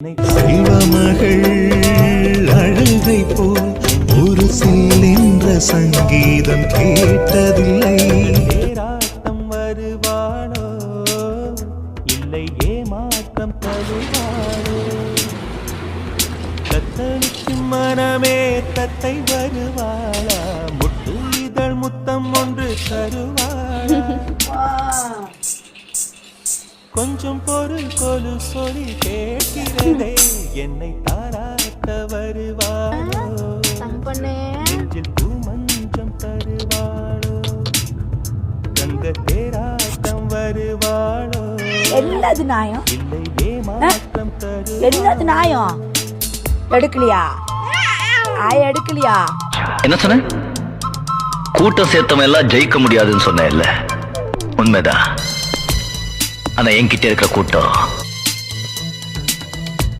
செல்வமகள் அழகை போல் ஒரு சில்லென்ற சங்கீதம் கேட்டதில்லை. தேராட்டம் வருவாளோ இல்லை ஏமாற்றம் தருவாளோ? தத்தளிக்கும் மனமே தத்தை வருவாளா? முட்டு இதழ் முத்தம் ஒன்று தருவாளா? கொஞ்சம் பொருள் கொலு சொல்லி கேட்கிறதே, என்னை தாராட்ட வருவாளோ? நெஞ்சில் பூமஞ்சம் தருவாளோ? கங்க தேராட்டம் வருவாளோ? என்னது நியாயம்? இல்லை ஏமாற்றம் தருவாளோ? என்னது நியாயம்? எடுக்கலையா? எடுக்கலையா? என்ன சொன்ன? கூட்டம் சேர்த்தவன் எல்லாம் ஜெயிக்க முடியாதுன்னு சொன்ன இல்ல, உண்மைதான். ஆனா என்கிட்ட இருக்கிற கூட்டம்